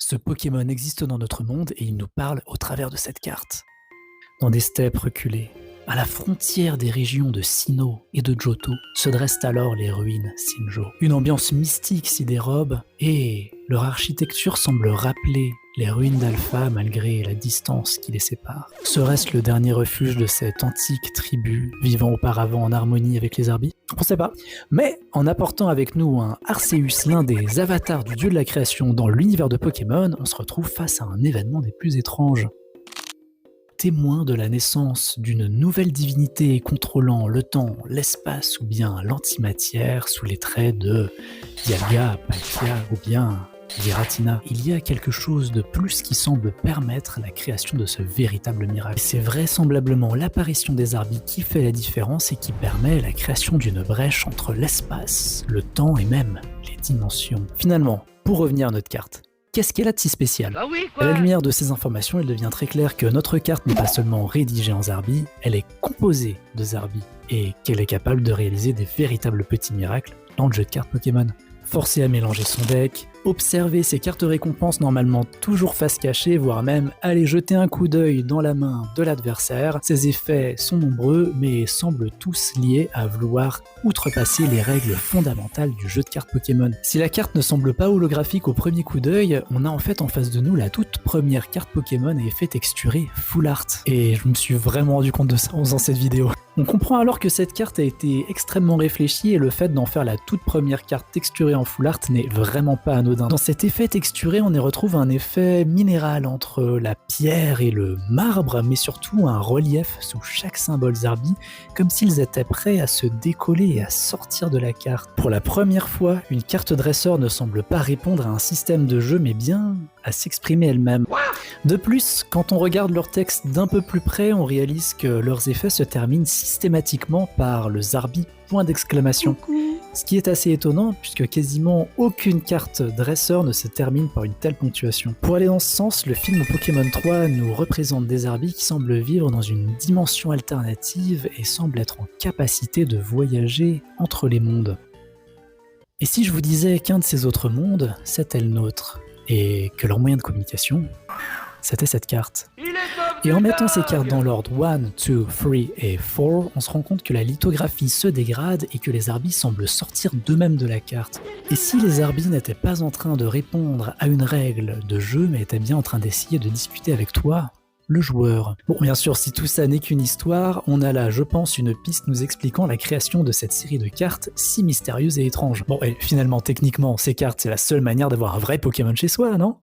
Ce Pokémon existe dans notre monde et il nous parle au travers de cette carte. Dans des steppes reculées, à la frontière des régions de Sinnoh et de Johto, se dressent alors les ruines Sinjo. Une ambiance mystique s'y dérobe et leur architecture semble rappeler les ruines d'Alpha malgré la distance qui les sépare. Serait-ce le dernier refuge de cette antique tribu vivant auparavant en harmonie avec les Arbis? On ne sait pas. Mais en apportant avec nous un Arceus, l'un des avatars du dieu de la création dans l'univers de Pokémon, on se retrouve face à un événement des plus étranges. Témoin de la naissance d'une nouvelle divinité contrôlant le temps, l'espace ou bien l'antimatière sous les traits de Dialga, Palkia ou bien Giratina, il y a quelque chose de plus qui semble permettre la création de ce véritable miracle. Et c'est vraisemblablement l'apparition des Arbis qui fait la différence et qui permet la création d'une brèche entre l'espace, le temps et même les dimensions. Finalement, pour revenir à notre carte, qu'est-ce qu'elle a de si spécial? Bah oui, À quoi. la lumière de ces informations, il devient très clair que notre carte n'est pas seulement rédigée en Zarbi, elle est composée de Zarbi et qu'elle est capable de réaliser des véritables petits miracles dans le jeu de cartes Pokémon. Forcé à mélanger son deck, observer ses cartes récompenses normalement toujours face cachée, voire même aller jeter un coup d'œil dans la main de l'adversaire. Ces effets sont nombreux, mais semblent tous liés à vouloir outrepasser les règles fondamentales du jeu de cartes Pokémon. Si la carte ne semble pas holographique au premier coup d'œil, on a en fait en face de nous la toute première carte Pokémon à effet texturé Full Art. Et je me suis vraiment rendu compte de ça en faisant cette vidéo. On comprend alors que cette carte a été extrêmement réfléchie et le fait d'en faire la toute première carte texturée en Full Art n'est vraiment pas anodin. Dans cet effet texturé, on y retrouve un effet minéral entre la pierre et le marbre, mais surtout un relief sous chaque symbole Zarbi, comme s'ils étaient prêts à se décoller et à sortir de la carte. Pour la première fois, une carte dresseur ne semble pas répondre à un système de jeu, mais bien à s'exprimer elle-même. De plus, quand on regarde leur texte d'un peu plus près, on réalise que leurs effets se terminent systématiquement par le Zarbi, point d'exclamation. Ce qui est assez étonnant puisque quasiment aucune carte dresseur ne se termine par une telle ponctuation. Pour aller dans ce sens, le film Pokémon 3 nous représente des Arbis qui semblent vivre dans une dimension alternative et semblent être en capacité de voyager entre les mondes. Et si je vous disais qu'un de ces autres mondes, c'était le nôtre, et que leur moyen de communication, c'était cette carte. Et en mettant ces cartes dans l'ordre 1, 2, 3 et 4, on se rend compte que la lithographie se dégrade et que les Arbis semblent sortir d'eux-mêmes de la carte. Et si les Arbis n'étaient pas en train de répondre à une règle de jeu, mais étaient bien en train d'essayer de discuter avec toi, le joueur. Bon, bien sûr, si tout ça n'est qu'une histoire, on a là, je pense, une piste nous expliquant la création de cette série de cartes si mystérieuse et étrange. Bon, et finalement, techniquement, ces cartes, c'est la seule manière d'avoir un vrai Pokémon chez soi, non ?